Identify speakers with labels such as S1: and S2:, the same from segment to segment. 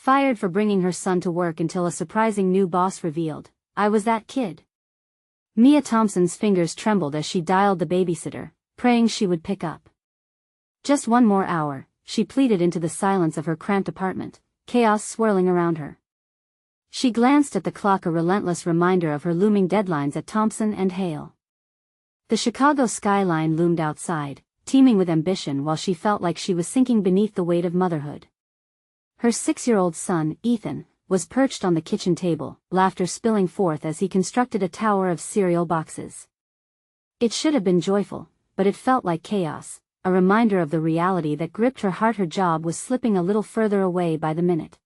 S1: fired for bringing her son to work until a surprising new boss revealed, "I was that kid." Mia Thompson's fingers trembled as she dialed the babysitter, praying she would pick up. Just one more hour, she pleaded into the silence of her cramped apartment, chaos swirling around her. She glanced at the clock, a relentless reminder of her looming deadlines at Thompson and Hale. The Chicago skyline loomed outside, teeming with ambition, while she felt like she was sinking beneath the weight of motherhood. Her 6-year-old son, Ethan, was perched on the kitchen table, laughter spilling forth as he constructed a tower of cereal boxes. It should have been joyful, but it felt like chaos, a reminder of the reality that gripped her heart. Her job was slipping a little further away by the minute.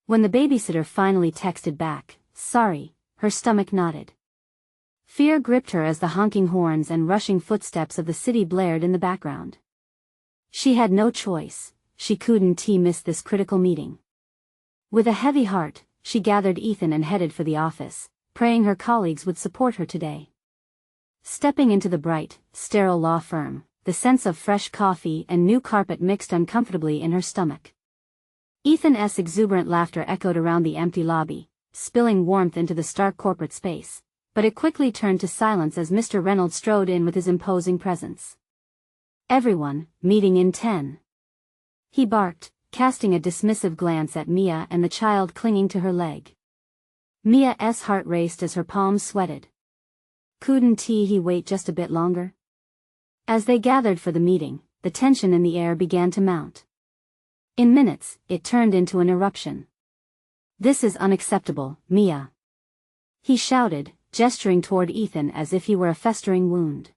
S1: When the babysitter finally texted back, "Sorry," her stomach knotted. Fear gripped her as the honking horns and rushing footsteps of the city blared in the background. She had no choice. She couldn't miss this critical meeting. With a heavy heart, she gathered Ethan and headed for the office, praying her colleagues would support her today. Stepping into the bright, sterile law firm, the sense of fresh coffee and new carpet mixed uncomfortably in her stomach. Ethan's exuberant laughter echoed around the empty lobby, spilling warmth into the stark corporate space, but it quickly turned to silence as Mr. Reynolds strode in with his imposing presence. "Everyone, meeting in 10. He barked, casting a dismissive glance at Mia and the child clinging to her leg. Mia's heart raced as her palms sweated. Couldn't he wait just a bit longer? As they gathered for the meeting, the tension in the air began to mount. In minutes, it turned into an eruption. "This is unacceptable, Mia," he shouted, gesturing toward Ethan as if he were a festering wound.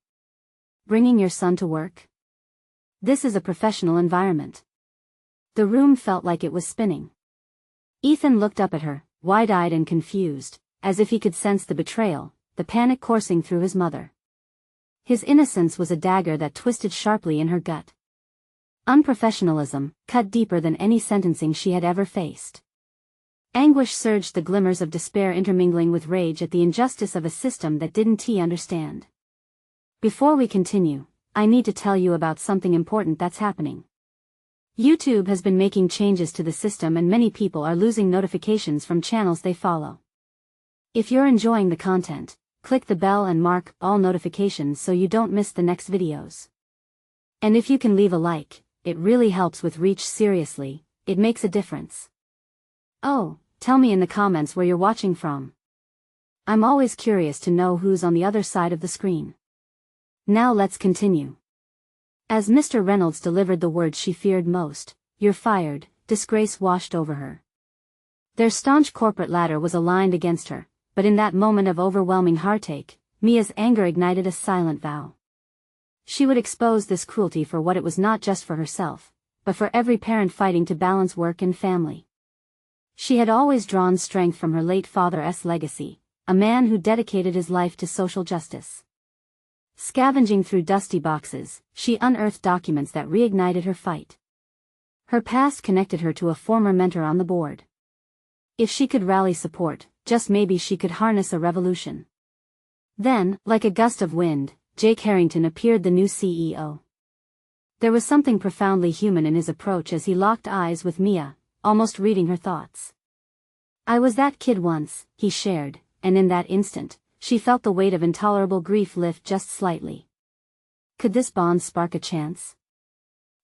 S1: "Bringing your son to work? This is a professional environment." The room felt like it was spinning. Ethan looked up at her, wide-eyed and confused, as if he could sense the betrayal, the panic coursing through his mother. His innocence was a dagger that twisted sharply in her gut. Unprofessionalism cut deeper than any sentencing she had ever faced. Anguish surged, the glimmers of despair intermingling with rage at the injustice of a system that didn't understand. "Before we continue, I need to tell you about something important that's happening. YouTube has been making changes to the system and many people are losing notifications from channels they follow. If you're enjoying the content, click the bell and mark all notifications so you don't miss the next videos. And if you can leave a like, it really helps with reach. Seriously, it makes a difference. Oh, tell me in the comments where you're watching from. I'm always curious to know who's on the other side of the screen. Now let's continue." As Mr. Reynolds delivered the words she feared most, "You're fired," disgrace washed over her. Their staunch corporate ladder was aligned against her, but in that moment of overwhelming heartache, Mia's anger ignited a silent vow. She would expose this cruelty for what it was, not just for herself, but for every parent fighting to balance work and family. She had always drawn strength from her late father's legacy, a man who dedicated his life to social justice. Scavenging through dusty boxes, she unearthed documents that reignited her fight. Her past connected her to a former mentor on the board. If she could rally support, just maybe she could harness a revolution. Then, like a gust of wind, Jake Harrington appeared, the new CEO. There was something profoundly human in his approach as he locked eyes with Mia, almost reading her thoughts. "I was that kid once," he shared, and in that instant, she felt the weight of intolerable grief lift just slightly. Could this bond spark a chance?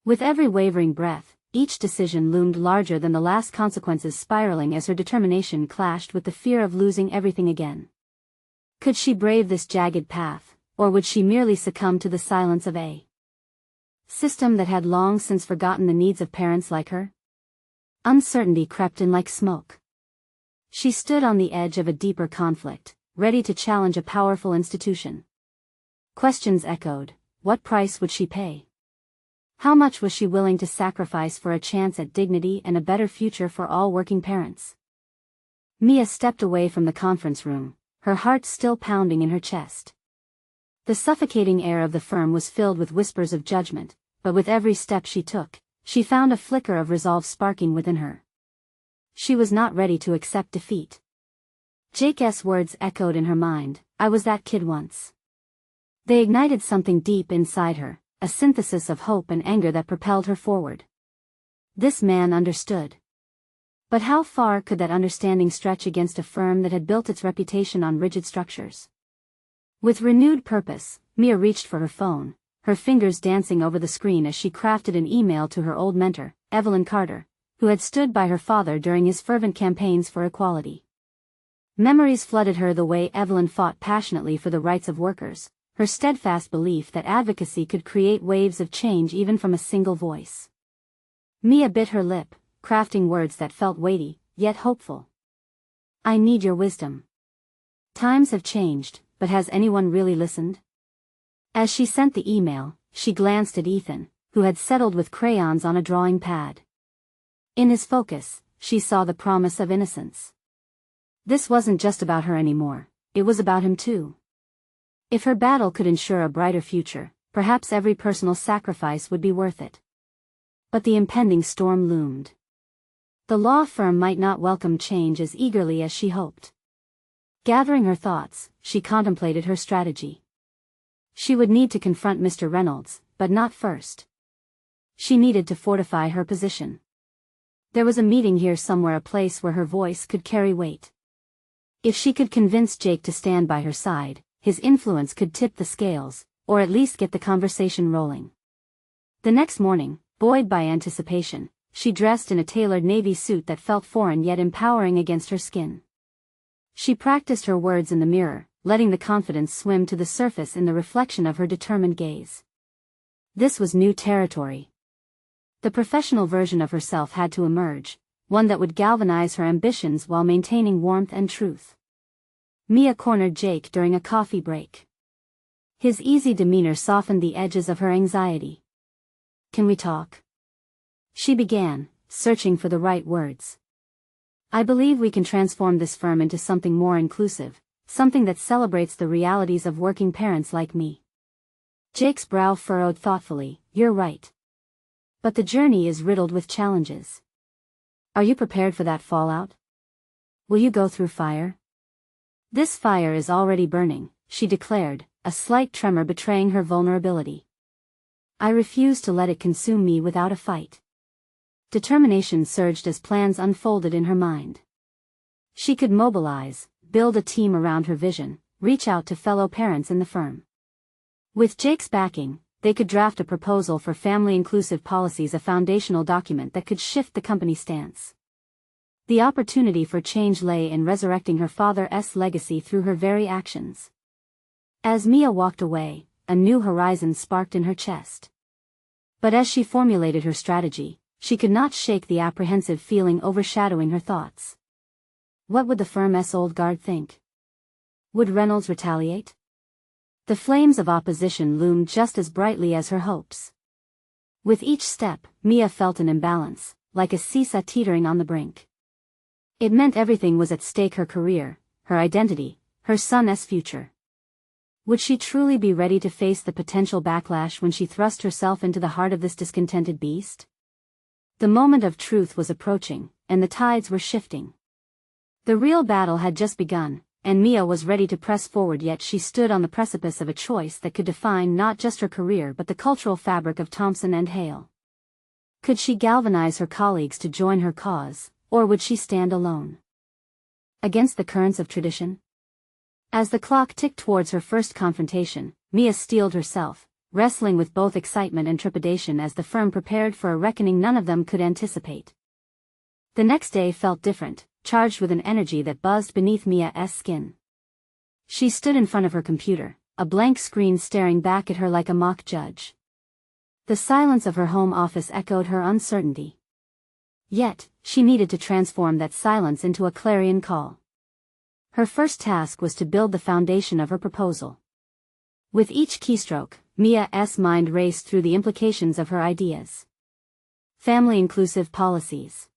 S1: With every wavering breath, each decision loomed larger than the last, consequences spiraling as her determination clashed with the fear of losing everything again. Could she brave this jagged path, or would she merely succumb to the silence of a system that had long since forgotten the needs of parents like her? Uncertainty crept in like smoke. She stood on the edge of a deeper conflict, ready to challenge a powerful institution. Questions echoed. What price would she pay? How much was she willing to sacrifice for a chance at dignity and a better future for all working parents? Mia stepped away from the conference room, her heart still pounding in her chest. The suffocating air of the firm was filled with whispers of judgment, but with every step she took, she found a flicker of resolve sparking within her. She was not ready to accept defeat. Jake's words echoed in her mind, "I was that kid once." They ignited something deep inside her, a synthesis of hope and anger that propelled her forward. This man understood. But how far could that understanding stretch against a firm that had built its reputation on rigid structures? With renewed purpose, Mia reached for her phone, her fingers dancing over the screen as she crafted an email to her old mentor, Evelyn Carter, who had stood by her father during his fervent campaigns for equality. Memories flooded her the way Evelyn fought passionately for the rights of workers, her steadfast belief that advocacy could create waves of change even from a single voice. Mia bit her lip, crafting words that felt weighty, yet hopeful. I need your wisdom. Times have changed, but has anyone really listened? As she sent the email, she glanced at Ethan, who had settled with crayons on a drawing pad. In his focus, she saw the promise of innocence. This wasn't just about her anymore, it was about him too. If her battle could ensure a brighter future, perhaps every personal sacrifice would be worth it. But the impending storm loomed. The law firm might not welcome change as eagerly as she hoped. Gathering her thoughts, she contemplated her strategy. She would need to confront Mr. Reynolds, but not first. She needed to fortify her position. There was a meeting here somewhere, a place where her voice could carry weight. If she could convince Jake to stand by her side, his influence could tip the scales, or at least get the conversation rolling. The next morning, buoyed by anticipation, she dressed in a tailored navy suit that felt foreign yet empowering against her skin. She practiced her words in the mirror, letting the confidence swim to the surface in the reflection of her determined gaze. This was new territory. The professional version of herself had to emerge, one that would galvanize her ambitions while maintaining warmth and truth. Mia cornered Jake during a coffee break. His easy demeanor softened the edges of her anxiety. Can we talk? She began, searching for the right words. I believe we can transform this firm into something more inclusive, something that celebrates the realities of working parents like me. Jake's brow furrowed thoughtfully. You're right. But the journey is riddled with challenges. Are you prepared for that fallout? Will you go through fire? This fire is already burning, she declared, a slight tremor betraying her vulnerability. I refuse to let it consume me without a fight. Determination surged as plans unfolded in her mind. She could mobilize, build a team around her vision, reach out to fellow parents in the firm. With Jake's backing, they could draft a proposal for family-inclusive policies, a foundational document that could shift the company's stance. The opportunity for change lay in resurrecting her father's legacy through her very actions. As Mia walked away, a new horizon sparked in her chest. But as she formulated her strategy, she could not shake the apprehensive feeling overshadowing her thoughts. What would the firm's old guard think? Would Reynolds retaliate? The flames of opposition loomed just as brightly as her hopes. With each step, Mia felt an imbalance, like a seesaw teetering on the brink. It meant everything was at stake: her career, her identity, her son's future. Would she truly be ready to face the potential backlash when she thrust herself into the heart of this discontented beast? The moment of truth was approaching, and the tides were shifting. The real battle had just begun, and Mia was ready to press forward, yet she stood on the precipice of a choice that could define not just her career but the cultural fabric of Thompson and Hale. Could she galvanize her colleagues to join her cause, or would she stand alone? Against the currents of tradition? As the clock ticked towards her first confrontation, Mia steeled herself, wrestling with both excitement and trepidation as the firm prepared for a reckoning none of them could anticipate. The next day felt different, charged with an energy that buzzed beneath Mia's skin. She stood in front of her computer, a blank screen staring back at her like a mock judge. The silence of her home office echoed her uncertainty. Yet, she needed to transform that silence into a clarion call. Her first task was to build the foundation of her proposal. With each keystroke, Mia's mind raced through the implications of her ideas. Family-inclusive policies.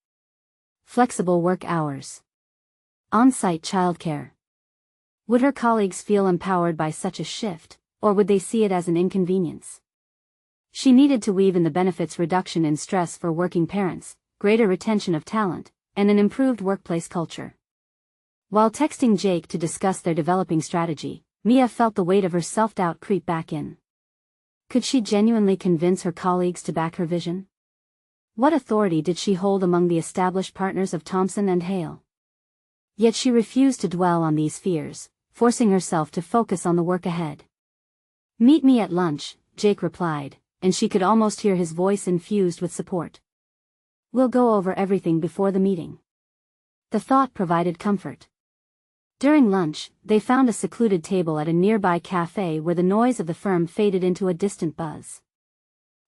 S1: Flexible work hours. On-site childcare. Would her colleagues feel empowered by such a shift, or would they see it as an inconvenience? She needed to weave in the benefits: reduction in stress for working parents, greater retention of talent, and an improved workplace culture. While texting Jake to discuss their developing strategy, Mia felt the weight of her self-doubt creep back in. Could she genuinely convince her colleagues to back her vision? What authority did she hold among the established partners of Thompson and Hale? Yet she refused to dwell on these fears, forcing herself to focus on the work ahead. "Meet me at lunch," Jake replied, and she could almost hear his voice infused with support. "We'll go over everything before the meeting." The thought provided comfort. During lunch, they found a secluded table at a nearby cafe where the noise of the firm faded into a distant buzz.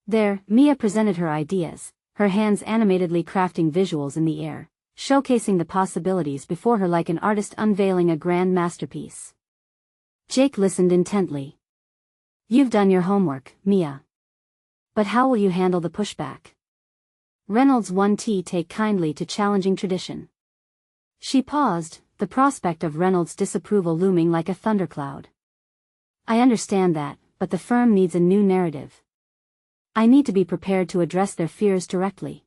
S1: There, Mia presented her ideas, her hands animatedly crafting visuals in the air, showcasing the possibilities before her like an artist unveiling a grand masterpiece. Jake listened intently. "You've done your homework, Mia. But how will you handle the pushback?" Reynolds 1T take kindly to challenging tradition. She paused, the prospect of Reynolds' disapproval looming like a thundercloud. "I understand that, but the firm needs a new narrative. I need to be prepared to address their fears directly.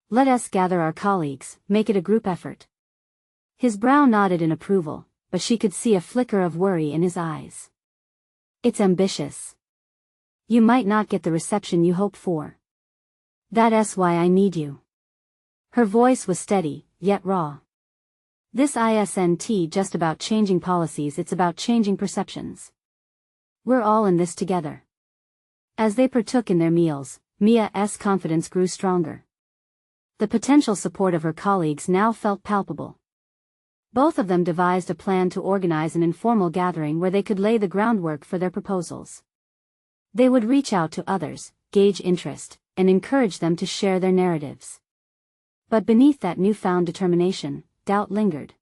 S1: Let us gather our colleagues, make it a group effort." His brow nodded in approval, but she could see a flicker of worry in his eyes. "It's ambitious. You might not get the reception you hope for. That's why I need you." Her voice was steady, yet raw. "This isn't just about changing policies, it's about changing perceptions. We're all in this together." As they partook in their meals, Mia's confidence grew stronger. The potential support of her colleagues now felt palpable. Both of them devised a plan to organize an informal gathering where they could lay the groundwork for their proposals. They would reach out to others, gauge interest, and encourage them to share their narratives. But beneath that newfound determination, doubt lingered.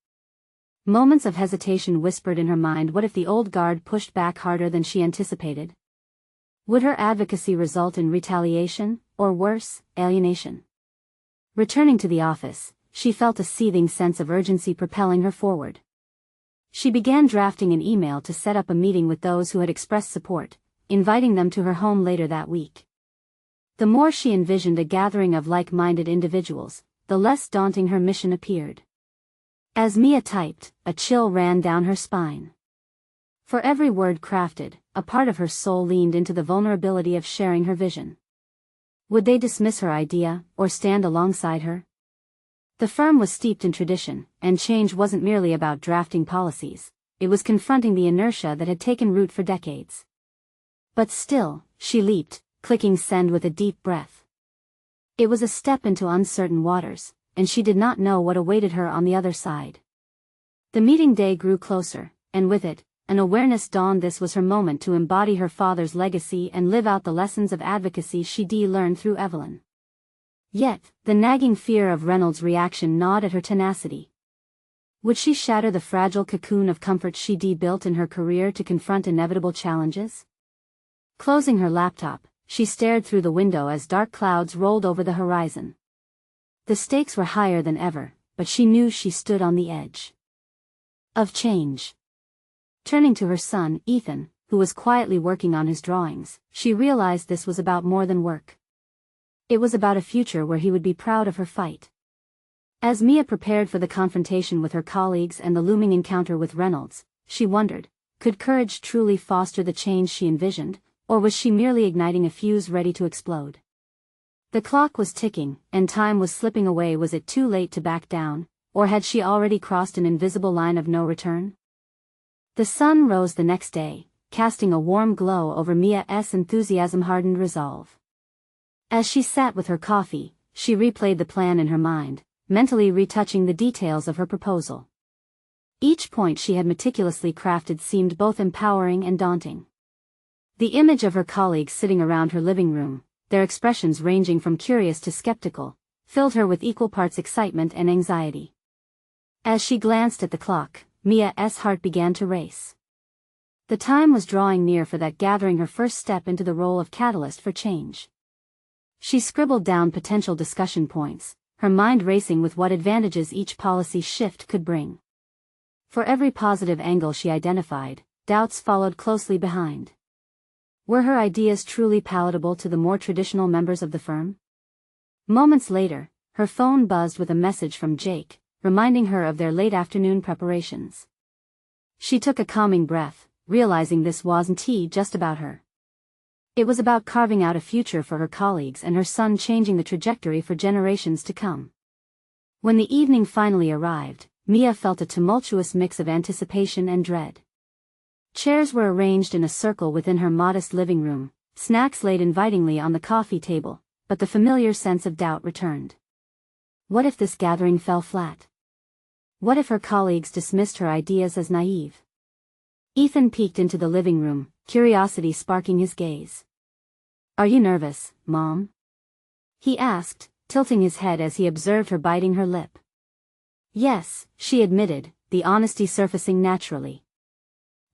S1: Moments of hesitation whispered in her mind, what if the old guard pushed back harder than she anticipated? Would her advocacy result in retaliation, or worse, alienation? Returning to the office, she felt a seething sense of urgency propelling her forward. She began drafting an email to set up a meeting with those who had expressed support, inviting them to her home later that week. The more she envisioned a gathering of like-minded individuals, the less daunting her mission appeared. As Mia typed, a chill ran down her spine. For every word crafted, a part of her soul leaned into the vulnerability of sharing her vision. Would they dismiss her idea, or stand alongside her? The firm was steeped in tradition, and change wasn't merely about drafting policies, it was confronting the inertia that had taken root for decades. But still, she leaped, clicking send with a deep breath. It was a step into uncertain waters, and she did not know what awaited her on the other side. The meeting day grew closer, and with it, an awareness dawned. This was her moment to embody her father's legacy and live out the lessons of advocacy she'd learned through Evelyn. Yet, the nagging fear of Reynolds' reaction gnawed at her tenacity. Would she shatter the fragile cocoon of comfort she'd built in her career to confront inevitable challenges? Closing her laptop, she stared through the window as dark clouds rolled over the horizon. The stakes were higher than ever, but she knew she stood on the edge of change. Turning to her son, Ethan, who was quietly working on his drawings, she realized this was about more than work. It was about a future where he would be proud of her fight. As Mia prepared for the confrontation with her colleagues and the looming encounter with Reynolds, she wondered, could courage truly foster the change she envisioned, or was she merely igniting a fuse ready to explode? The clock was ticking, and time was slipping away. Was it too late to back down, or had she already crossed an invisible line of no return? The sun rose the next day, casting a warm glow over Mia's enthusiasm-hardened resolve. As she sat with her coffee, she replayed the plan in her mind, mentally retouching the details of her proposal. Each point she had meticulously crafted seemed both empowering and daunting. The image of her colleagues sitting around her living room, their expressions ranging from curious to skeptical, filled her with equal parts excitement and anxiety. As she glanced at the clock, Mia's heart began to race. The time was drawing near for that gathering, her first step into the role of catalyst for change. She scribbled down potential discussion points, her mind racing with what advantages each policy shift could bring. For every positive angle she identified, doubts followed closely behind. Were her ideas truly palatable to the more traditional members of the firm? Moments later, her phone buzzed with a message from Jake, reminding her of their late afternoon preparations. She took a calming breath, realizing this wasn't just about her. It was about carving out a future for her colleagues and her son, changing the trajectory for generations to come. When the evening finally arrived, Mia felt a tumultuous mix of anticipation and dread. Chairs were arranged in a circle within her modest living room, snacks laid invitingly on the coffee table, but the familiar sense of doubt returned. What if this gathering fell flat? What if her colleagues dismissed her ideas as naive? Ethan peeked into the living room, curiosity sparking his gaze. "Are you nervous, Mom?" he asked, tilting his head as he observed her biting her lip. "Yes," she admitted, the honesty surfacing naturally.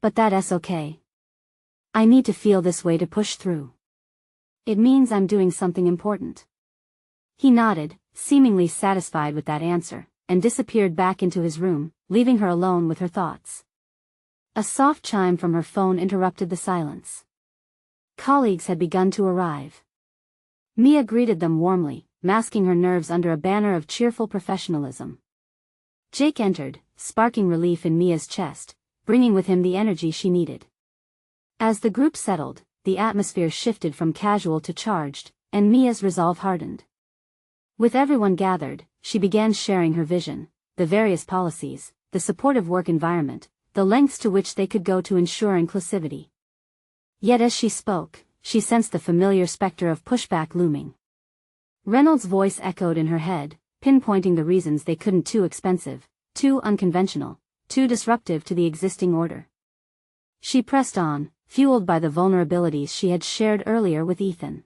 S1: "But that's okay. I need to feel this way to push through. It means I'm doing something important." He nodded, seemingly satisfied with that answer, and disappeared back into his room, leaving her alone with her thoughts. A soft chime from her phone interrupted the silence. Colleagues had begun to arrive. Mia greeted them warmly, masking her nerves under a banner of cheerful professionalism. Jake entered, sparking relief in Mia's chest, bringing with him the energy she needed. As the group settled, the atmosphere shifted from casual to charged, and Mia's resolve hardened. With everyone gathered, she began sharing her vision, the various policies, the supportive work environment, the lengths to which they could go to ensure inclusivity. Yet as she spoke, she sensed the familiar specter of pushback looming. Reynolds' voice echoed in her head, pinpointing the reasons they couldn't: too expensive, too unconventional, too disruptive to the existing order. She pressed on, fueled by the vulnerabilities she had shared earlier with Ethan.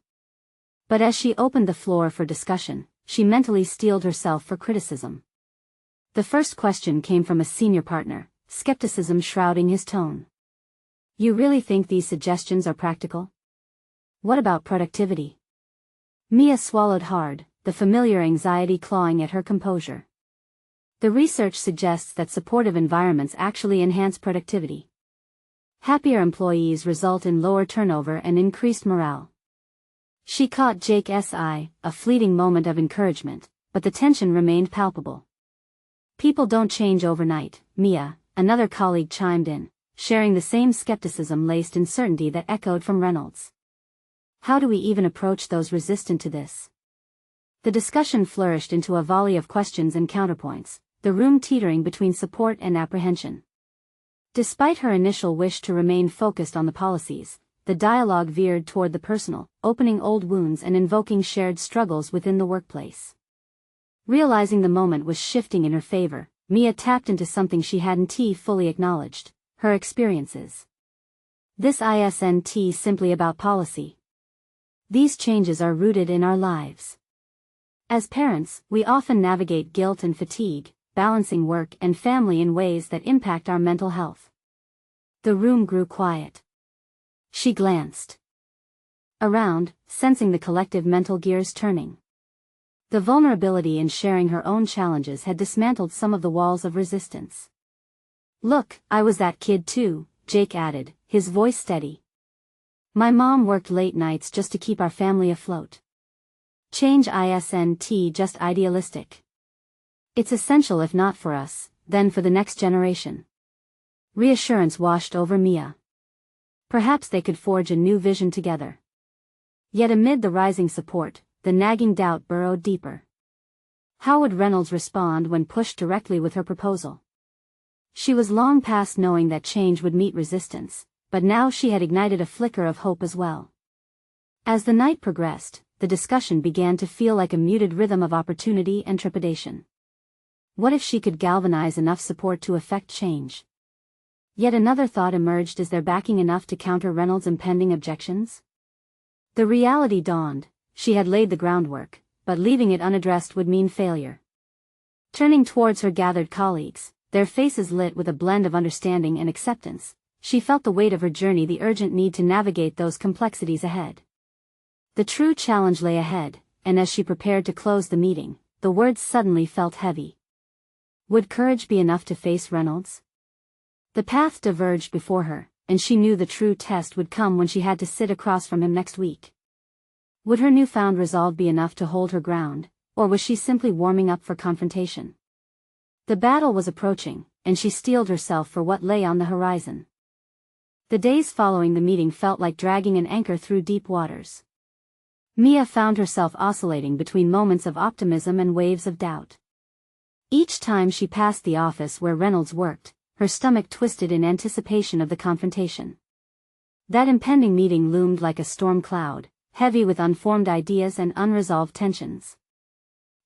S1: But as she opened the floor for discussion, she mentally steeled herself for criticism. The first question came from a senior partner, skepticism shrouding his tone. "You really think these suggestions are practical? What about productivity?" Mia swallowed hard, the familiar anxiety clawing at her composure. The research suggests that supportive environments actually enhance productivity. Happier employees result in lower turnover and increased morale. She caught Jake's eye, a fleeting moment of encouragement, but the tension remained palpable. "People don't change overnight, Mia," another colleague chimed in, sharing the same skepticism-laced uncertainty that echoed from Reynolds. "How do we even approach those resistant to this?" The discussion flourished into a volley of questions and counterpoints, the room teetering between support and apprehension. Despite her initial wish to remain focused on the policies, the dialogue veered toward the personal, opening old wounds and invoking shared struggles within the workplace. Realizing the moment was shifting in her favor, Mia tapped into something she hadn't fully acknowledged: her experiences. This isn't simply about policy. These changes are rooted in our lives. As parents, we often navigate guilt and fatigue, balancing work and family in ways that impact our mental health. The room grew quiet. She glanced around, sensing the collective mental gears turning. The vulnerability in sharing her own challenges had dismantled some of the walls of resistance. "Look, I was that kid too," Jake added, his voice steady. "My mom worked late nights just to keep our family afloat. Change isn't just idealistic. It's essential, if not for us, then for the next generation." Reassurance washed over Mia. Perhaps they could forge a new vision together. Yet amid the rising support, the nagging doubt burrowed deeper. How would Reynolds respond when pushed directly with her proposal? She was long past knowing that change would meet resistance, but now she had ignited a flicker of hope as well. As the night progressed, the discussion began to feel like a muted rhythm of opportunity and trepidation. What if she could galvanize enough support to effect change? Yet another thought emerged: is there backing enough to counter Reynolds' impending objections? The reality dawned: she had laid the groundwork, but leaving it unaddressed would mean failure. Turning towards her gathered colleagues, their faces lit with a blend of understanding and acceptance, she felt the weight of her journey, the urgent need to navigate those complexities ahead. The true challenge lay ahead, and as she prepared to close the meeting, the words suddenly felt heavy. Would courage be enough to face Reynolds? The path diverged before her, and she knew the true test would come when she had to sit across from him next week. Would her newfound resolve be enough to hold her ground, or was she simply warming up for confrontation? The battle was approaching, and she steeled herself for what lay on the horizon. The days following the meeting felt like dragging an anchor through deep waters. Mia found herself oscillating between moments of optimism and waves of doubt. Each time she passed the office where Reynolds worked, her stomach twisted in anticipation of the confrontation. That impending meeting loomed like a storm cloud, heavy with unformed ideas and unresolved tensions.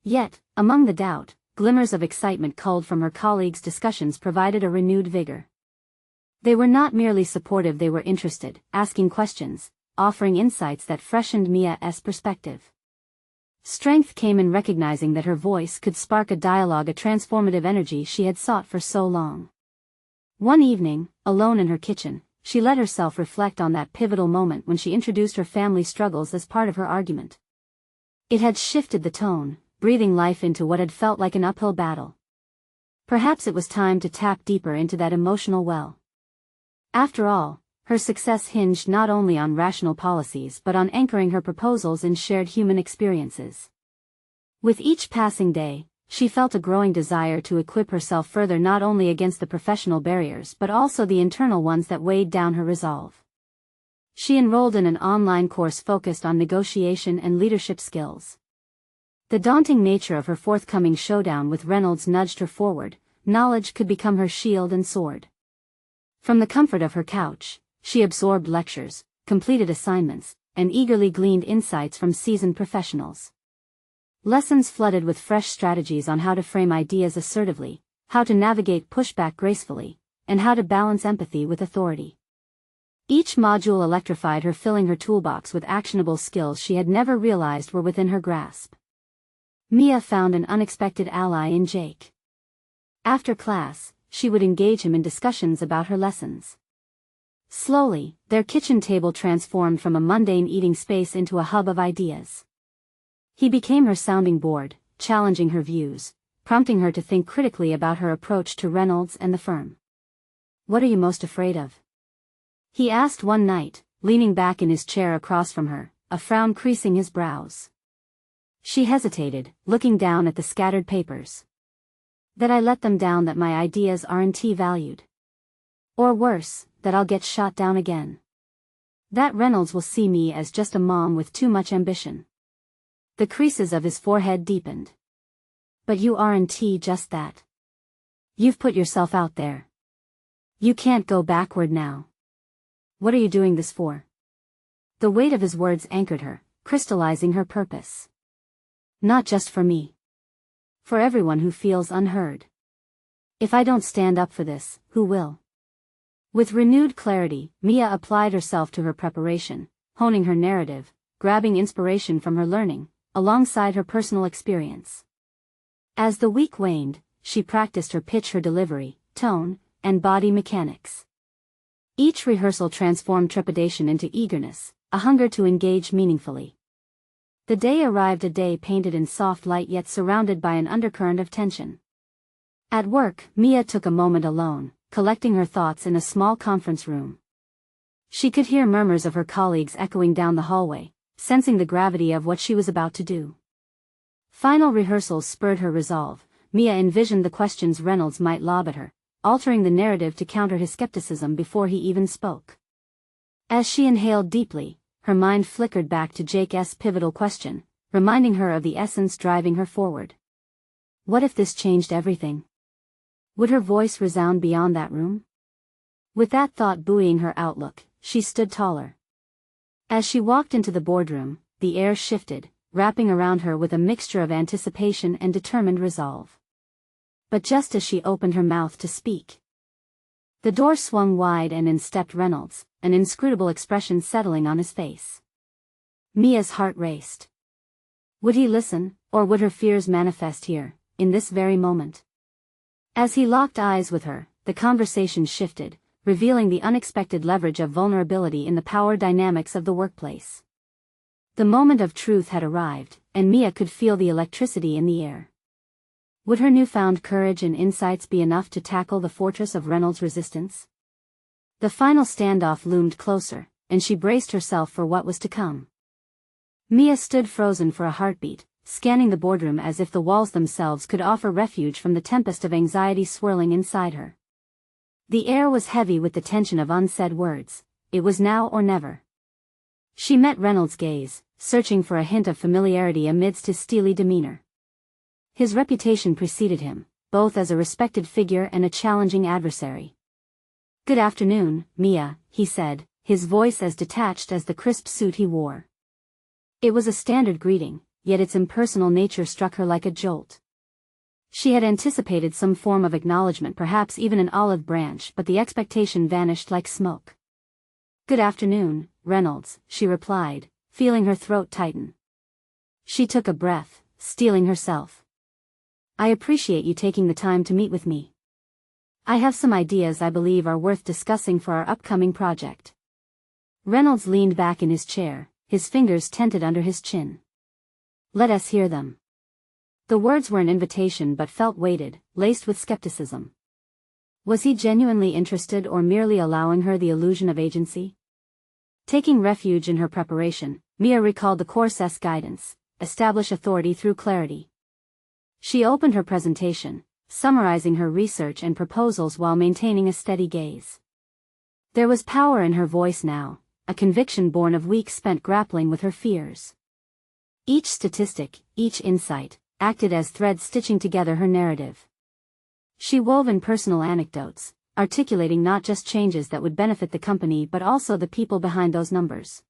S1: Yet, among the doubt, glimmers of excitement culled from her colleagues' discussions provided a renewed vigor. They were not merely supportive, they were interested, asking questions, offering insights that freshened Mia's perspective. Strength came in recognizing that her voice could spark a dialogue, a transformative energy she had sought for so long. One evening, alone in her kitchen, she let herself reflect on that pivotal moment when she introduced her family struggles as part of her argument. It had shifted the tone, breathing life into what had felt like an uphill battle. Perhaps it was time to tap deeper into that emotional well. After all, her success hinged not only on rational policies but on anchoring her proposals in shared human experiences. With each passing day, she felt a growing desire to equip herself further, not only against the professional barriers but also the internal ones that weighed down her resolve. She enrolled in an online course focused on negotiation and leadership skills. The daunting nature of her forthcoming showdown with Reynolds nudged her forward. Knowledge could become her shield and sword. From the comfort of her couch, she absorbed lectures, completed assignments, and eagerly gleaned insights from seasoned professionals. Lessons flooded with fresh strategies on how to frame ideas assertively, how to navigate pushback gracefully, and how to balance empathy with authority. Each module electrified her, filling her toolbox with actionable skills she had never realized were within her grasp. Mia found an unexpected ally in Jake. After class, she would engage him in discussions about her lessons. Slowly, their kitchen table transformed from a mundane eating space into a hub of ideas. He became her sounding board, challenging her views, prompting her to think critically about her approach to Reynolds and the firm. "What are you most afraid of?" he asked one night, leaning back in his chair across from her, a frown creasing his brows. She hesitated, looking down at the scattered papers. "That I let them down, that my ideas aren't valued. Or worse, that I'll get shot down again. That Reynolds will see me as just a mom with too much ambition." The creases of his forehead deepened. "But you aren't just that. You've put yourself out there. You can't go backward now. What are you doing this for?" The weight of his words anchored her, crystallizing her purpose. "Not just for me. For everyone who feels unheard. If I don't stand up for this, who will?" With renewed clarity, Mia applied herself to her preparation, honing her narrative, grabbing inspiration from her learning, alongside her personal experience. As the week waned, she practiced her pitch, her delivery, tone, and body mechanics. Each rehearsal transformed trepidation into eagerness, a hunger to engage meaningfully. The day arrived, a day painted in soft light yet surrounded by an undercurrent of tension. At work, Mia took a moment alone, collecting her thoughts in a small conference room. She could hear murmurs of her colleagues echoing down the hallway, sensing the gravity of what she was about to do. Final rehearsals spurred her resolve. Mia envisioned the questions Reynolds might lob at her, altering the narrative to counter his skepticism before he even spoke. As she inhaled deeply, her mind flickered back to Jake's pivotal question, reminding her of the essence driving her forward. What if this changed everything? Would her voice resound beyond that room? With that thought buoying her outlook, she stood taller. As she walked into the boardroom, the air shifted, wrapping around her with a mixture of anticipation and determined resolve. But just as she opened her mouth to speak, the door swung wide and in stepped Reynolds, an inscrutable expression settling on his face. Mia's heart raced. Would he listen, or would her fears manifest here, in this very moment? As he locked eyes with her, the conversation shifted, revealing the unexpected leverage of vulnerability in the power dynamics of the workplace. The moment of truth had arrived, and Mia could feel the electricity in the air. Would her newfound courage and insights be enough to tackle the fortress of Reynolds' resistance? The final standoff loomed closer, and she braced herself for what was to come. Mia stood frozen for a heartbeat, scanning the boardroom as if the walls themselves could offer refuge from the tempest of anxiety swirling inside her. The air was heavy with the tension of unsaid words. It was now or never. She met Reynolds' gaze, searching for a hint of familiarity amidst his steely demeanor. His reputation preceded him, both as a respected figure and a challenging adversary. "Good afternoon, Mia," he said, his voice as detached as the crisp suit he wore. It was a standard greeting, yet its impersonal nature struck her like a jolt. She had anticipated some form of acknowledgement, perhaps even an olive branch, but the expectation vanished like smoke. "Good afternoon, Reynolds," she replied, feeling her throat tighten. She took a breath, steeling herself. "I appreciate you taking the time to meet with me. I have some ideas I believe are worth discussing for our upcoming project." Reynolds leaned back in his chair, his fingers tented under his chin. "Let us hear them." The words were an invitation but felt weighted, laced with skepticism. Was he genuinely interested or merely allowing her the illusion of agency? Taking refuge in her preparation, Mia recalled the course's guidance: establish authority through clarity. She opened her presentation, summarizing her research and proposals while maintaining a steady gaze. There was power in her voice now, a conviction born of weeks spent grappling with her fears. Each statistic, each insight, acted as threads stitching together her narrative. She wove in personal anecdotes, articulating not just changes that would benefit the company but also the people behind those numbers.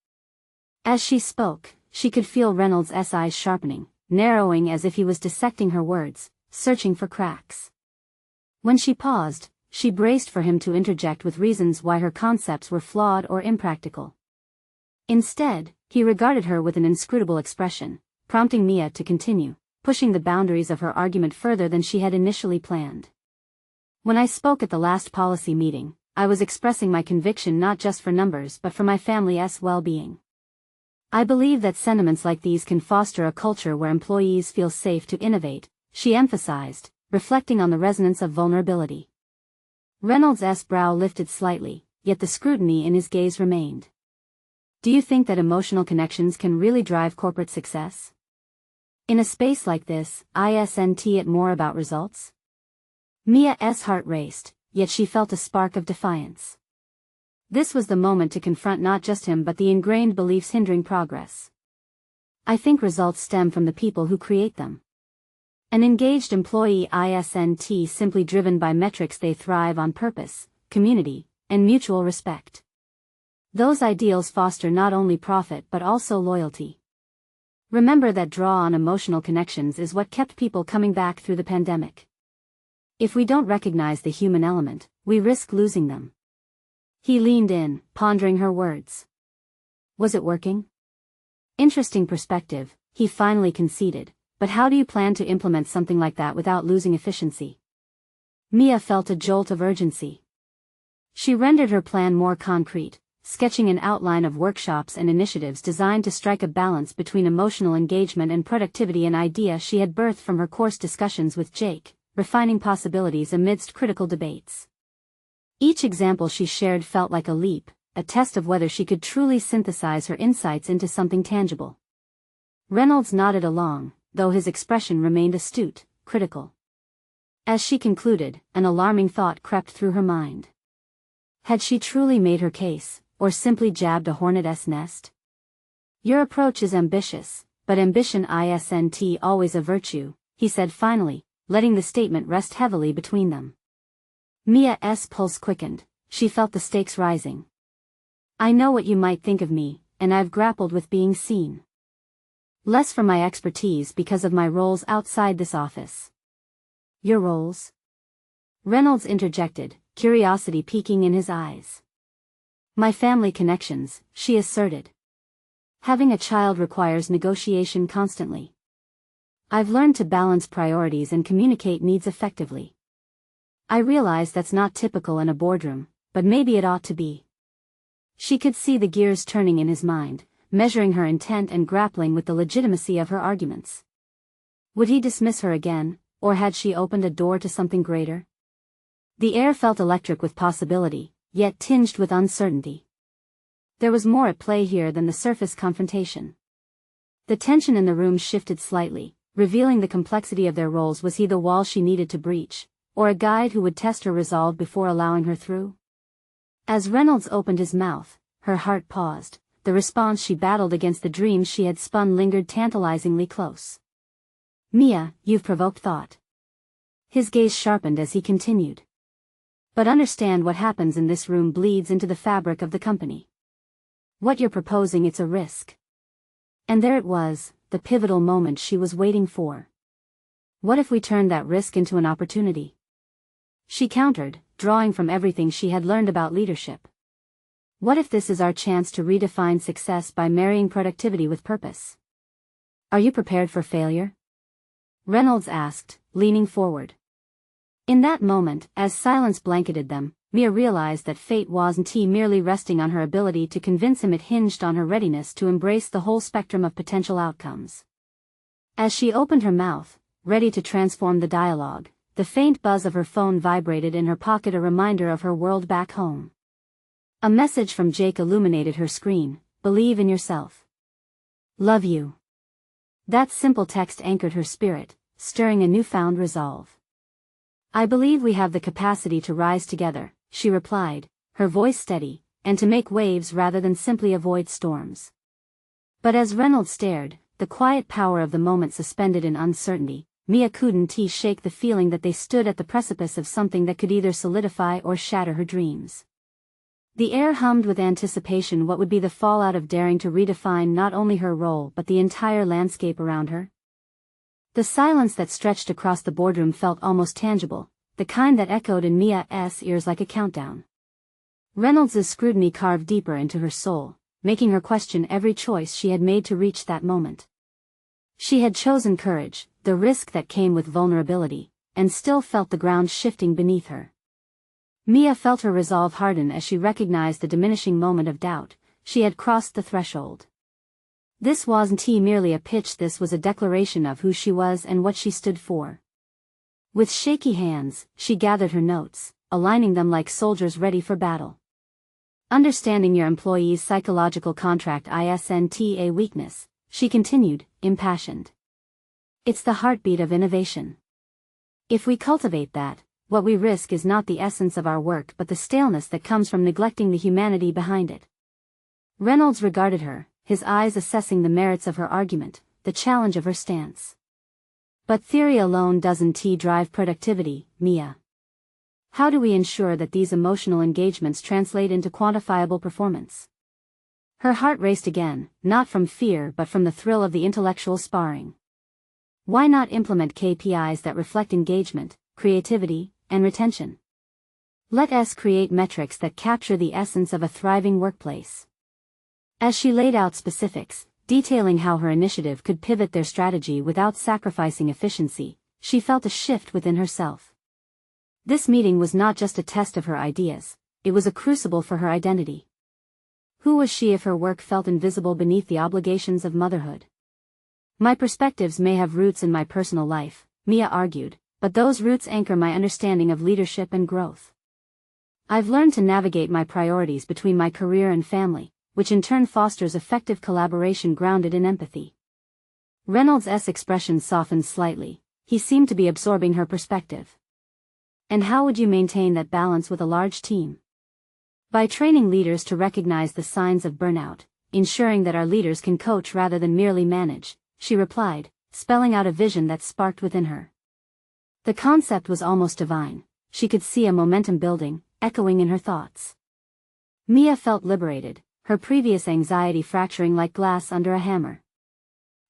S1: As she spoke, she could feel Reynolds' eyes sharpening, narrowing as if he was dissecting her words, searching for cracks. When she paused, she braced for him to interject with reasons why her concepts were flawed or impractical. Instead, he regarded her with an inscrutable expression, prompting Mia to continue, pushing the boundaries of her argument further than she had initially planned. "When I spoke at the last policy meeting, I was expressing my conviction not just for numbers but for my family's well-being. I believe that sentiments like these can foster a culture where employees feel safe to innovate," she emphasized, reflecting on the resonance of vulnerability. Reynolds' brow lifted slightly, yet the scrutiny in his gaze remained. "Do you think that emotional connections can really drive corporate success? In a space like this, isn't it more about results?" Mia's heart raced, yet she felt a spark of defiance. This was the moment to confront not just him but the ingrained beliefs hindering progress. "I think results stem from the people who create them. An engaged employee isn't simply driven by metrics, they thrive on purpose, community, and mutual respect. Those ideals foster not only profit but also loyalty. Remember that draw on emotional connections is what kept people coming back through the pandemic. If we don't recognize the human element, we risk losing them." He leaned in, pondering her words. Was it working? "Interesting perspective," he finally conceded, "but how do you plan to implement something like that without losing efficiency?" Mia felt a jolt of urgency. She rendered her plan more concrete, sketching an outline of workshops and initiatives designed to strike a balance between emotional engagement and productivity, an idea she had birthed from her course discussions with Jake, refining possibilities amidst critical debates. Each example she shared felt like a leap, a test of whether she could truly synthesize her insights into something tangible. Reynolds nodded along, though his expression remained astute, critical. As she concluded, an alarming thought crept through her mind. Had she truly made her case, or simply jabbed a hornet's nest? "Your approach is ambitious, but ambition isn't always a virtue," he said finally, letting the statement rest heavily between them. Mia's pulse quickened, she felt the stakes rising. "I know what you might think of me, and I've grappled with being seen. Less for my expertise because of my roles outside this office." "Your roles?" Reynolds interjected, curiosity peeking in his eyes. "My family connections," she asserted. "Having a child requires negotiation constantly. I've learned to balance priorities and communicate needs effectively. I realize that's not typical in a boardroom, but maybe it ought to be." She could see the gears turning in his mind, measuring her intent and grappling with the legitimacy of her arguments. Would he dismiss her again, or had she opened a door to something greater? The air felt electric with possibility, yet tinged with uncertainty. There was more at play here than the surface confrontation. The tension in the room shifted slightly, revealing the complexity of their roles. Was he the wall she needed to breach, Or a guide who would test her resolve before allowing her through? As Reynolds opened his mouth, her heart paused. The response she battled against the dreams she had spun lingered tantalizingly close. Mia, you've provoked thought. His gaze sharpened as he continued. But understand what happens in this room bleeds into the fabric of the company. What you're proposing, it's a risk. And there it was, the pivotal moment she was waiting for. What if we turned that risk into an opportunity? She countered, drawing from everything she had learned about leadership. What if this is our chance to redefine success by marrying productivity with purpose? Are you prepared for failure? Reynolds asked, leaning forward. In that moment, as silence blanketed them, Mia realized that fate wasn't merely resting on her ability to convince him, it hinged on her readiness to embrace the whole spectrum of potential outcomes. As she opened her mouth, ready to transform the dialogue, the faint buzz of her phone vibrated in her pocket, a reminder of her world back home. A message from Jake illuminated her screen. Believe in yourself. Love you. That simple text anchored her spirit, stirring a newfound resolve. I believe we have the capacity to rise together, she replied, her voice steady, and to make waves rather than simply avoid storms. But as Reynolds stared, the quiet power of the moment suspended in uncertainty, Mia couldn't shake the feeling that they stood at the precipice of something that could either solidify or shatter her dreams. The air hummed with anticipation. What would be the fallout of daring to redefine not only her role but the entire landscape around her? The silence that stretched across the boardroom felt almost tangible, the kind that echoed in Mia's ears like a countdown. Reynolds' scrutiny carved deeper into her soul, making her question every choice she had made to reach that moment. She had chosen courage, the risk that came with vulnerability, and still felt the ground shifting beneath her. Mia felt her resolve harden as she recognized the diminishing moment of doubt. She had crossed the threshold. This wasn't merely a pitch, this was a declaration of who she was and what she stood for. With shaky hands, she gathered her notes, aligning them like soldiers ready for battle. Understanding your employee's psychological contract isn't a weakness, she continued, impassioned. It's the heartbeat of innovation. If we cultivate that, what we risk is not the essence of our work but the staleness that comes from neglecting the humanity behind it. Reynolds regarded her, his eyes assessing the merits of her argument, the challenge of her stance. But theory alone doesn't drive productivity, Mia. How do we ensure that these emotional engagements translate into quantifiable performance? Her heart raced again, not from fear but from the thrill of the intellectual sparring. Why not implement KPIs that reflect engagement, creativity, and retention? Let us create metrics that capture the essence of a thriving workplace. As she laid out specifics, detailing how her initiative could pivot their strategy without sacrificing efficiency, she felt a shift within herself. This meeting was not just a test of her ideas, it was a crucible for her identity. Who was she if her work felt invisible beneath the obligations of motherhood? My perspectives may have roots in my personal life, Mia argued, but those roots anchor my understanding of leadership and growth. I've learned to navigate my priorities between my career and family, which in turn fosters effective collaboration grounded in empathy. Reynolds' expression softened slightly. He seemed to be absorbing her perspective. And how would you maintain that balance with a large team? By training leaders to recognize the signs of burnout, ensuring that our leaders can coach rather than merely manage, she replied, spelling out a vision that sparked within her. The concept was almost divine. She could see a momentum building, echoing in her thoughts. Mia felt liberated, her previous anxiety fracturing like glass under a hammer.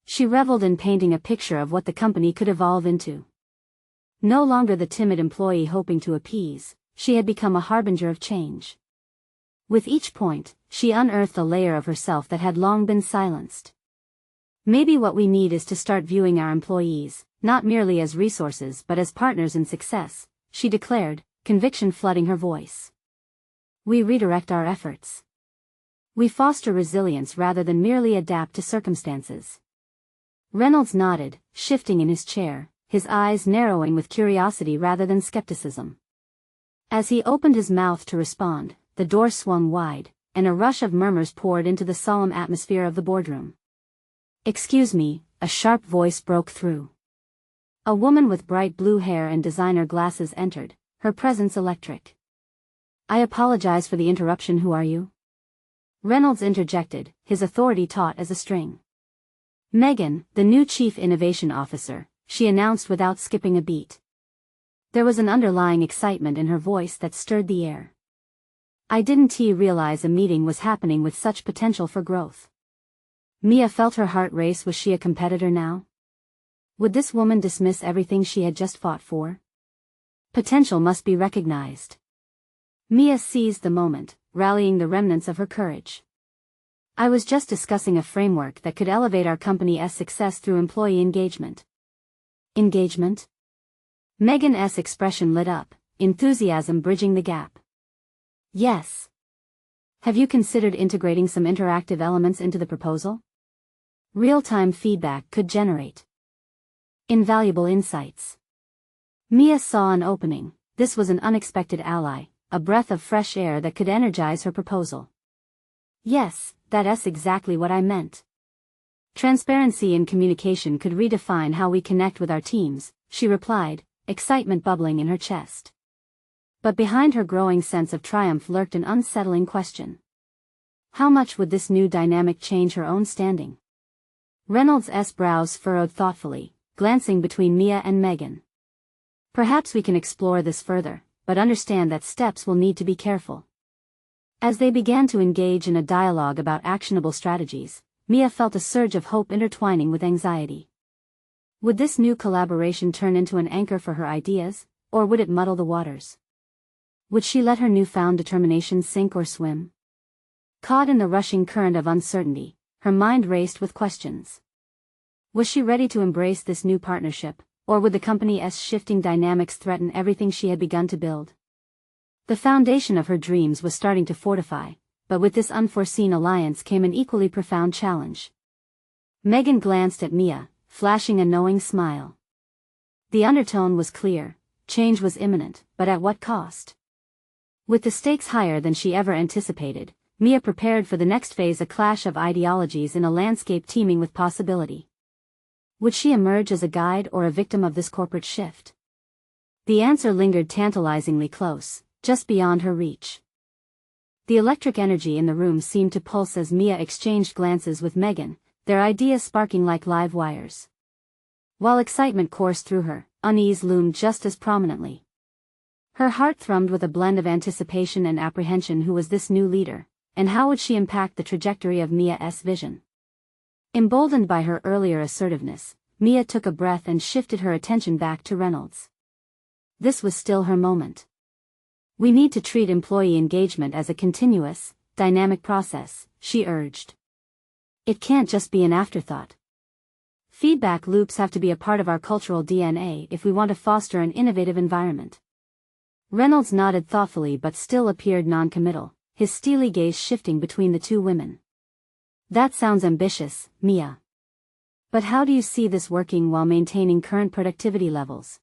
S1: She reveled in painting a picture of what the company could evolve into. No longer the timid employee hoping to appease, she had become a harbinger of change. With each point, she unearthed a layer of herself that had long been silenced. Maybe what we need is to start viewing our employees, not merely as resources but as partners in success, she declared, conviction flooding her voice. We redirect our efforts. We foster resilience rather than merely adapt to circumstances. Reynolds nodded, shifting in his chair, his eyes narrowing with curiosity rather than skepticism. As he opened his mouth to respond, the door swung wide, and a rush of murmurs poured into the solemn atmosphere of the boardroom. Excuse me, a sharp voice broke through. A woman with bright blue hair and designer glasses entered, her presence electric. "I apologize for the interruption. Who are you?" Reynolds interjected, his authority taut as a string. "Megan, the new Chief Innovation Officer," she announced without skipping a beat. There was an underlying excitement in her voice that stirred the air. I didn't realize a meeting was happening with such potential for growth. Mia felt her heart race. Was she a competitor now? Would this woman dismiss everything she had just fought for? Potential must be recognized. Mia seized the moment, rallying the remnants of her courage. "I was just discussing a framework that could elevate our company's success through employee engagement." Engagement? Megan's expression lit up, enthusiasm bridging the gap. "Yes. Have you considered integrating some interactive elements into the proposal? Real-time feedback could generate invaluable insights." Mia saw an opening. This was an unexpected ally, a breath of fresh air that could energize her proposal. "Yes, that's exactly what I meant. Transparency and communication could redefine how we connect with our teams," she replied, excitement bubbling in her chest. But behind her growing sense of triumph lurked an unsettling question. How much would this new dynamic change her own standing? Reynolds' brows furrowed thoughtfully, glancing between Mia and Megan. "Perhaps we can explore this further, but understand that steps will need to be careful." As they began to engage in a dialogue about actionable strategies, Mia felt a surge of hope intertwining with anxiety. Would this new collaboration turn into an anchor for her ideas, or would it muddle the waters? Would she let her newfound determination sink or swim? Caught in the rushing current of uncertainty, her mind raced with questions. Was she ready to embrace this new partnership, or would the company's shifting dynamics threaten everything she had begun to build? The foundation of her dreams was starting to fortify, but with this unforeseen alliance came an equally profound challenge. Megan glanced at Mia, flashing a knowing smile. The undertone was clear: change was imminent, but at what cost? With the stakes higher than she ever anticipated, Mia prepared for the next phase, a clash of ideologies in a landscape teeming with possibility. Would she emerge as a guide or a victim of this corporate shift? The answer lingered tantalizingly close, just beyond her reach. The electric energy in the room seemed to pulse as Mia exchanged glances with Megan, their ideas sparking like live wires. While excitement coursed through her, unease loomed just as prominently. Her heart thrummed with a blend of anticipation and apprehension. Who was this new leader, and how would she impact the trajectory of Mia's vision? Emboldened by her earlier assertiveness, Mia took a breath and shifted her attention back to Reynolds. This was still her moment. "We need to treat employee engagement as a continuous, dynamic process," she urged. "It can't just be an afterthought. Feedback loops have to be a part of our cultural DNA if we want to foster an innovative environment." Reynolds nodded thoughtfully but still appeared non-committal, his steely gaze shifting between the two women. "That sounds ambitious, Mia. But how do you see this working while maintaining current productivity levels?"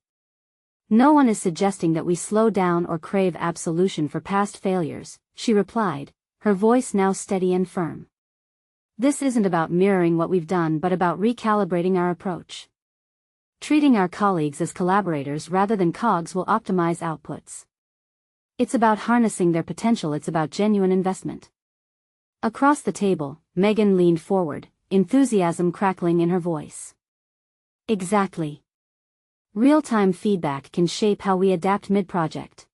S1: "No one is suggesting that we slow down or crave absolution for past failures," she replied, her voice now steady and firm. "This isn't about mirroring what we've done but about recalibrating our approach. Treating our colleagues as collaborators rather than cogs will optimize outputs. It's about harnessing their potential. It's about genuine investment." Across the table, Megan leaned forward, enthusiasm crackling in her voice. "Exactly. Real-time feedback can shape how we adapt mid-project.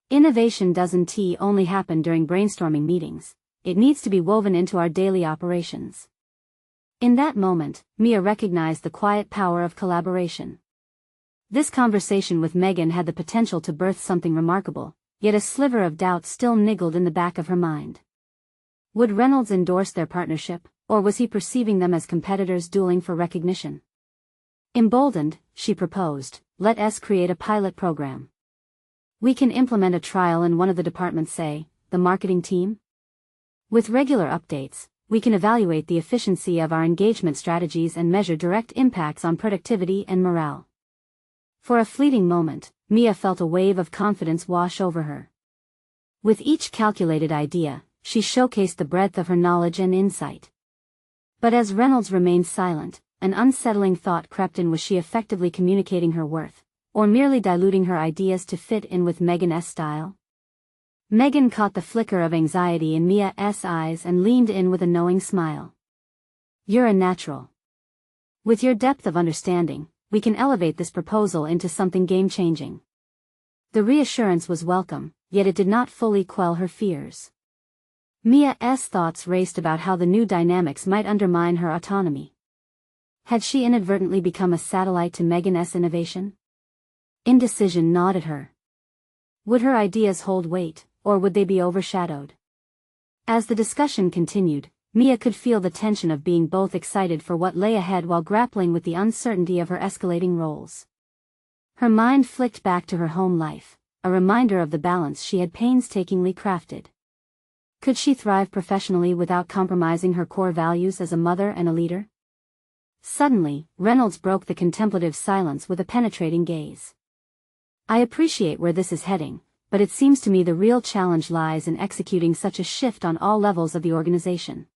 S1: Innovation doesn't only happen during brainstorming meetings, it needs to be woven into our daily operations." In that moment, Mia recognized the quiet power of collaboration. This conversation with Megan had the potential to birth something remarkable, yet a sliver of doubt still niggled in the back of her mind. Would Reynolds endorse their partnership, or was he perceiving them as competitors dueling for recognition? Emboldened, she proposed, "Let us create a pilot program. We can implement a trial in one of the departments, say, the marketing team. With regular updates, we can evaluate the efficiency of our engagement strategies and measure direct impacts on productivity and morale." For a fleeting moment, Mia felt a wave of confidence wash over her. With each calculated idea, she showcased the breadth of her knowledge and insight. But as Reynolds remained silent, an unsettling thought crept in: was she effectively communicating her worth, or merely diluting her ideas to fit in with Megan's style? Megan caught the flicker of anxiety in Mia's eyes and leaned in with a knowing smile. "You're a natural. With your depth of understanding, we can elevate this proposal into something game-changing." The reassurance was welcome, yet it did not fully quell her fears. Mia's thoughts raced about how the new dynamics might undermine her autonomy. Had she inadvertently become a satellite to Megan's innovation? Indecision gnawed at her. Would her ideas hold weight, or would they be overshadowed? As the discussion continued, Mia could feel the tension of being both excited for what lay ahead while grappling with the uncertainty of her escalating roles. Her mind flicked back to her home life, a reminder of the balance she had painstakingly crafted. Could she thrive professionally without compromising her core values as a mother and a leader? Suddenly, Reynolds broke the contemplative silence with a penetrating gaze. "I appreciate where this is heading, but it seems to me the real challenge lies in executing such a shift on all levels of the organization.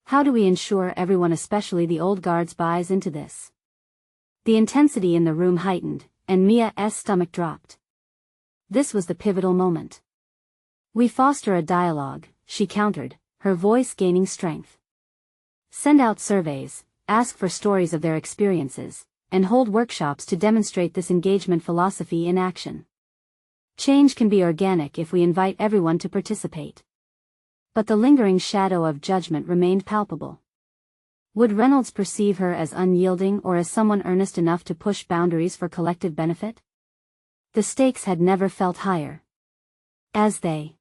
S1: How do we ensure everyone, especially the old guards, buys into this?" The intensity in the room heightened, and Mia's stomach dropped. This was the pivotal moment. "We foster a dialogue," she countered, her voice gaining strength. "Send out surveys, ask for stories of their experiences, and hold workshops to demonstrate this engagement philosophy in action. Change can be organic if we invite everyone to participate." But the lingering shadow of judgment remained palpable. Would Reynolds perceive her as unyielding or as someone earnest enough to push boundaries for collective benefit? The stakes had never felt higher. As they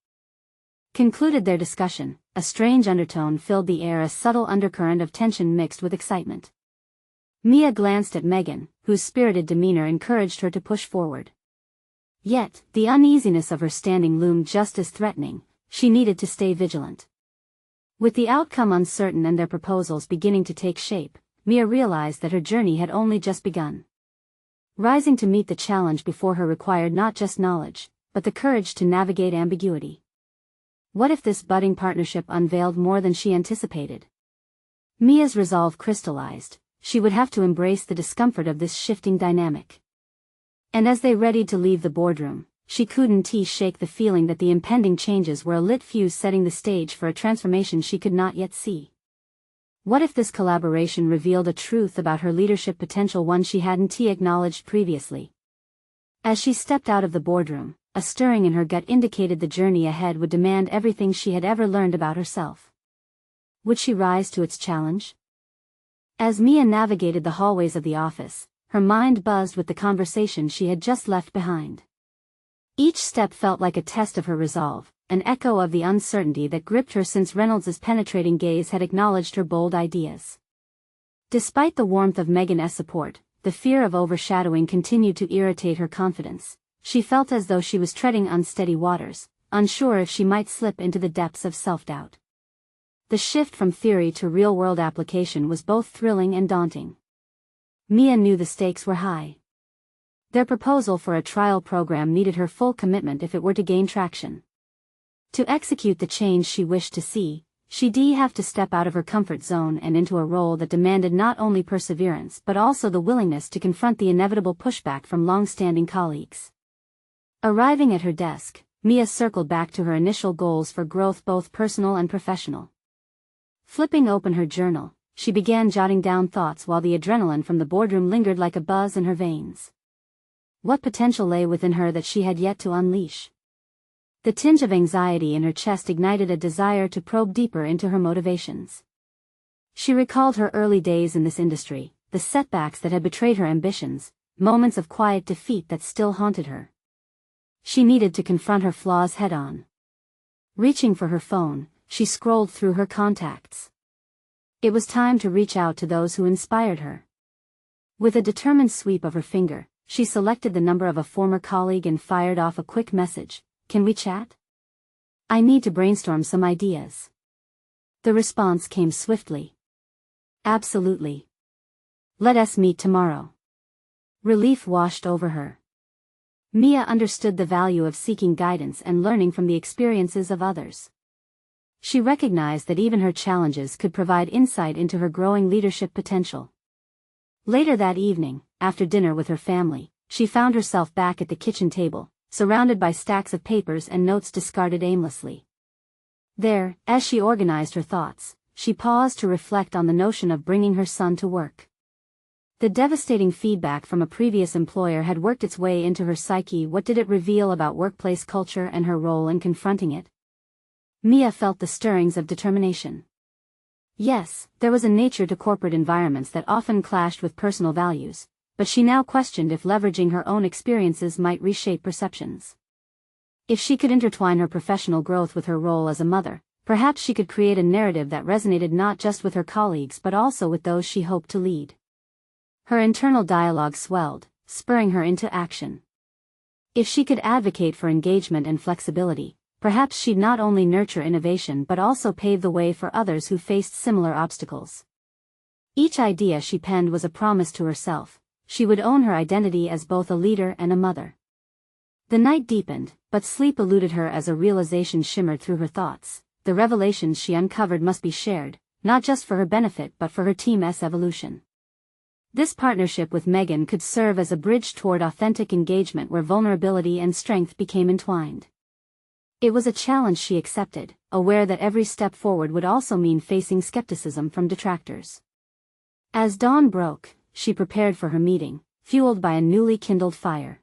S1: concluded their discussion, a strange undertone filled the air, a subtle undercurrent of tension mixed with excitement. Mia glanced at Megan, whose spirited demeanor encouraged her to push forward. Yet, the uneasiness of her standing loomed just as threatening. She needed to stay vigilant. With the outcome uncertain and their proposals beginning to take shape, Mia realized that her journey had only just begun. Rising to meet the challenge before her required not just knowledge, but the courage to navigate ambiguity. What if this budding partnership unveiled more than she anticipated? Mia's resolve crystallized: she would have to embrace the discomfort of this shifting dynamic. And as they readied to leave the boardroom, she couldn't shake the feeling that the impending changes were a lit fuse setting the stage for a transformation she could not yet see. What if this collaboration revealed a truth about her leadership potential, one she hadn't acknowledged previously? As she stepped out of the boardroom, a stirring in her gut indicated the journey ahead would demand everything she had ever learned about herself. Would she rise to its challenge? As Mia navigated the hallways of the office, her mind buzzed with the conversation she had just left behind. Each step felt like a test of her resolve, an echo of the uncertainty that gripped her since Reynolds's penetrating gaze had acknowledged her bold ideas. Despite the warmth of Megan's support, the fear of overshadowing continued to irritate her confidence. She felt as though she was treading unsteady waters, unsure if she might slip into the depths of self-doubt. The shift from theory to real-world application was both thrilling and daunting. Mia knew the stakes were high. Their proposal for a trial program needed her full commitment if it were to gain traction. To execute the change she wished to see, she'd have to step out of her comfort zone and into a role that demanded not only perseverance but also the willingness to confront the inevitable pushback from long-standing colleagues. Arriving at her desk, Mia circled back to her initial goals for growth, both personal and professional. Flipping open her journal, she began jotting down thoughts while the adrenaline from the boardroom lingered like a buzz in her veins. What potential lay within her that she had yet to unleash? The tinge of anxiety in her chest ignited a desire to probe deeper into her motivations. She recalled her early days in this industry, the setbacks that had betrayed her ambitions, moments of quiet defeat that still haunted her. She needed to confront her flaws head-on. Reaching for her phone, she scrolled through her contacts. It was time to reach out to those who inspired her. With a determined sweep of her finger, she selected the number of a former colleague and fired off a quick message. "Can we chat? I need to brainstorm some ideas." The response came swiftly. "Absolutely. Let us meet tomorrow." Relief washed over her. Mia understood the value of seeking guidance and learning from the experiences of others. She recognized that even her challenges could provide insight into her growing leadership potential. Later that evening, after dinner with her family, she found herself back at the kitchen table, surrounded by stacks of papers and notes discarded aimlessly. There, as she organized her thoughts, she paused to reflect on the notion of bringing her son to work. The devastating feedback from a previous employer had worked its way into her psyche. What did it reveal about workplace culture and her role in confronting it? Mia felt the stirrings of determination. Yes, there was a nature to corporate environments that often clashed with personal values, but she now questioned if leveraging her own experiences might reshape perceptions. If she could intertwine her professional growth with her role as a mother, perhaps she could create a narrative that resonated not just with her colleagues but also with those she hoped to lead. Her internal dialogue swelled, spurring her into action. If she could advocate for engagement and flexibility, perhaps she'd not only nurture innovation but also pave the way for others who faced similar obstacles. Each idea she penned was a promise to herself. She would own her identity as both a leader and a mother. The night deepened, but sleep eluded her as a realization shimmered through her thoughts. The revelations she uncovered must be shared, not just for her benefit but for her team's evolution. This partnership with Megan could serve as a bridge toward authentic engagement where vulnerability and strength became entwined. It was a challenge she accepted, aware that every step forward would also mean facing skepticism from detractors. As dawn broke, she prepared for her meeting, fueled by a newly kindled fire.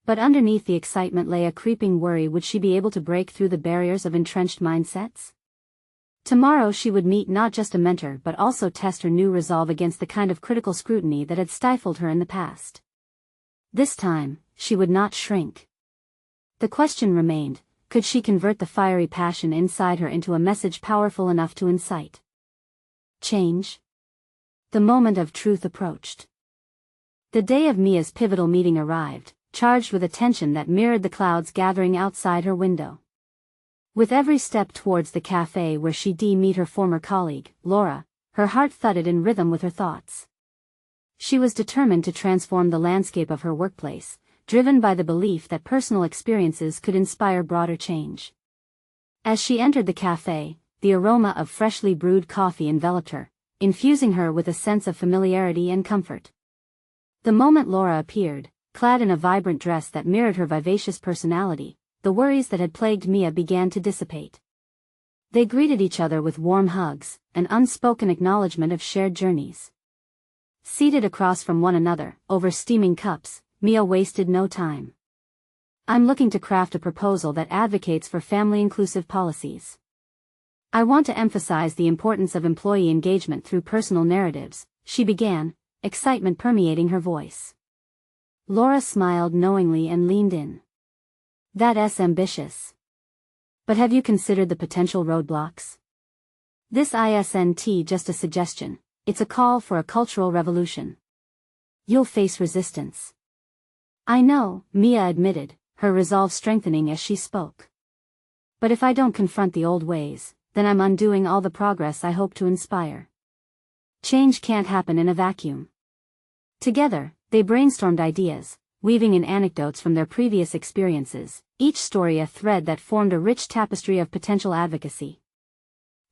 S1: But underneath the excitement lay a creeping worry: would she be able to break through the barriers of entrenched mindsets? Tomorrow she would meet not just a mentor but also test her new resolve against the kind of critical scrutiny that had stifled her in the past. This time, she would not shrink. The question remained: could she convert the fiery passion inside her into a message powerful enough to incite change? The moment of truth approached. The day of Mia's pivotal meeting arrived, charged with a tension that mirrored the clouds gathering outside her window. With every step towards the cafe where she'd meet her former colleague, Laura, her heart thudded in rhythm with her thoughts. She was determined to transform the landscape of her workplace, driven by the belief that personal experiences could inspire broader change. As she entered the cafe, the aroma of freshly brewed coffee enveloped her, infusing her with a sense of familiarity and comfort. The moment Laura appeared, clad in a vibrant dress that mirrored her vivacious personality, the worries that had plagued Mia began to dissipate. They greeted each other with warm hugs, an unspoken acknowledgement of shared journeys. Seated across from one another, over steaming cups, Mia wasted no time. "I'm looking to craft a proposal that advocates for family-inclusive policies. I want to emphasize the importance of employee engagement through personal narratives," she began, excitement permeating her voice. Laura smiled knowingly and leaned in. "That's ambitious. But have you considered the potential roadblocks? This isn't just a suggestion, it's a call for a cultural revolution. You'll face resistance." "I know," Mia admitted, her resolve strengthening as she spoke. "But if I don't confront the old ways, then I'm undoing all the progress I hope to inspire. Change can't happen in a vacuum." Together, they brainstormed ideas, weaving in anecdotes from their previous experiences, each story a thread that formed a rich tapestry of potential advocacy.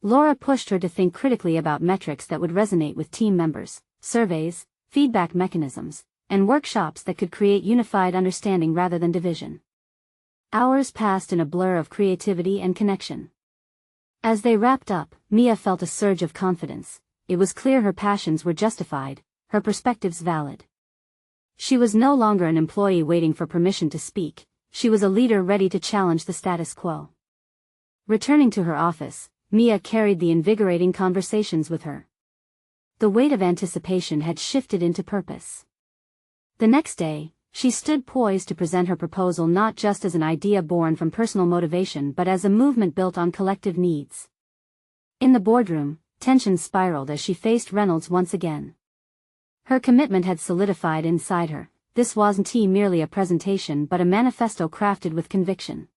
S1: Laura pushed her to think critically about metrics that would resonate with team members, surveys, feedback mechanisms, and workshops that could create unified understanding rather than division. Hours passed in a blur of creativity and connection. As they wrapped up, Mia felt a surge of confidence. It was clear her passions were justified, her perspectives valid. She was no longer an employee waiting for permission to speak, she was a leader ready to challenge the status quo. Returning to her office, Mia carried the invigorating conversations with her. The weight of anticipation had shifted into purpose. The next day, she stood poised to present her proposal not just as an idea born from personal motivation but as a movement built on collective needs. In the boardroom, tension spiraled as she faced Reynolds once again. Her commitment had solidified inside her. This wasn't merely a presentation but a manifesto crafted with conviction.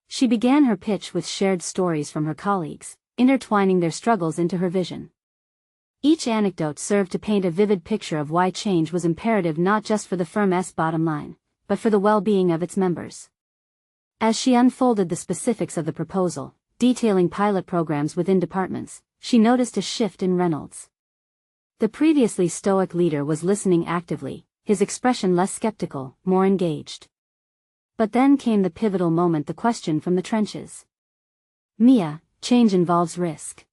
S1: She began her pitch with shared stories from her colleagues, intertwining their struggles into her vision. Each anecdote served to paint a vivid picture of why change was imperative not just for the firm's bottom line, but for the well-being of its members. As she unfolded the specifics of the proposal, detailing pilot programs within departments, she noticed a shift in Reynolds. The previously stoic leader was listening actively, his expression less skeptical, more engaged. But then came the pivotal moment, the question from the trenches. Mia, change involves risk.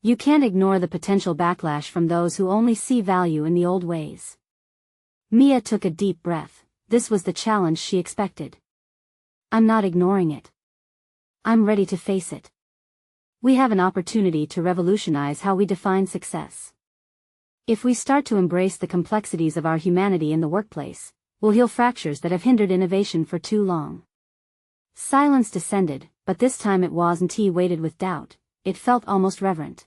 S1: You can't ignore the potential backlash from those who only see value in the old ways. Mia took a deep breath. This was the challenge she expected. I'm not ignoring it. I'm ready to face it. We have an opportunity to revolutionize how we define success. If we start to embrace the complexities of our humanity in the workplace, we'll heal fractures that have hindered innovation for too long. Silence descended, but this time it wasn't weighted with doubt, it felt almost reverent.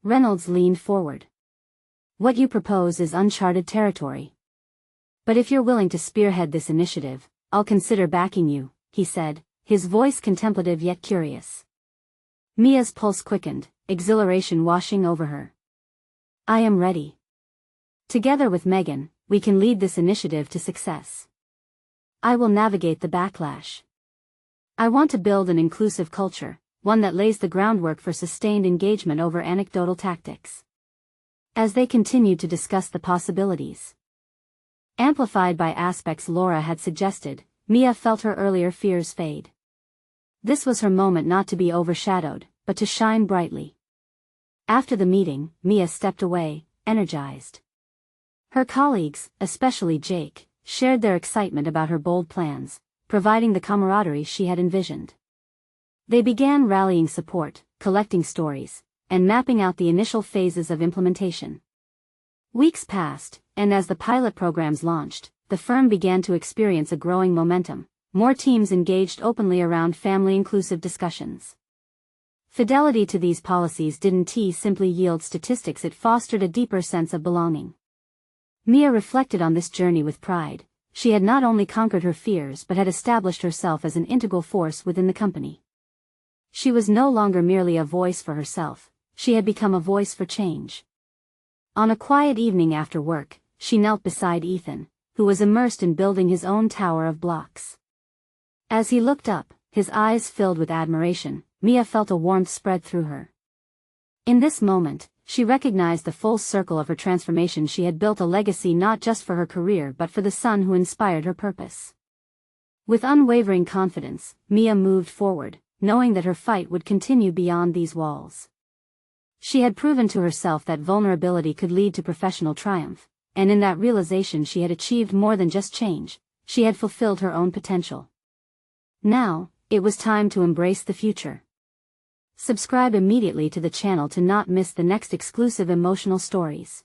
S1: Reynolds leaned forward. What you propose is uncharted territory. But if you're willing to spearhead this initiative, I'll consider backing you, he said, his voice contemplative yet curious. Mia's pulse quickened, exhilaration washing over her. I am ready. Together with Megan, we can lead this initiative to success. I will navigate the backlash. I want to build an inclusive culture, one that lays the groundwork for sustained engagement over anecdotal tactics. As they continued to discuss the possibilities, amplified by aspects Laura had suggested, Mia felt her earlier fears fade. This was her moment not to be overshadowed, but to shine brightly. After the meeting, Mia stepped away, energized. Her colleagues, especially Jake, shared their excitement about her bold plans, providing the camaraderie she had envisioned. They began rallying support, collecting stories, and mapping out the initial phases of implementation. Weeks passed, and as the pilot programs launched, the firm began to experience a growing momentum. More teams engaged openly around family-inclusive discussions. Fidelity to these policies didn't simply yield statistics, it fostered a deeper sense of belonging. Mia reflected on this journey with pride. She had not only conquered her fears but had established herself as an integral force within the company. She was no longer merely a voice for herself, she had become a voice for change. On a quiet evening after work, she knelt beside Ethan, who was immersed in building his own tower of blocks. As he looked up, his eyes filled with admiration, Mia felt a warmth spread through her. In this moment, she recognized the full circle of her transformation. She had built a legacy not just for her career but for the son who inspired her purpose. With unwavering confidence, Mia moved forward, knowing that her fight would continue beyond these walls. She had proven to herself that vulnerability could lead to professional triumph, and in that realization she had achieved more than just change, she had fulfilled her own potential. Now, it was time to embrace the future. Subscribe immediately to the channel to not miss the next exclusive emotional stories.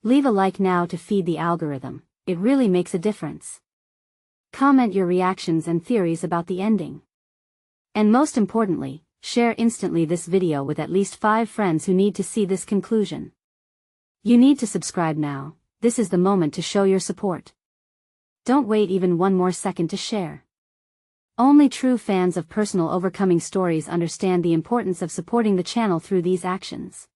S1: Leave a like now to feed the algorithm, it really makes a difference. Comment your reactions and theories about the ending. And most importantly, share instantly this video with at least 5 friends who need to see this conclusion. You need to subscribe now, this is the moment to show your support. Don't wait even one more second to share. Only true fans of personal overcoming stories understand the importance of supporting the channel through these actions.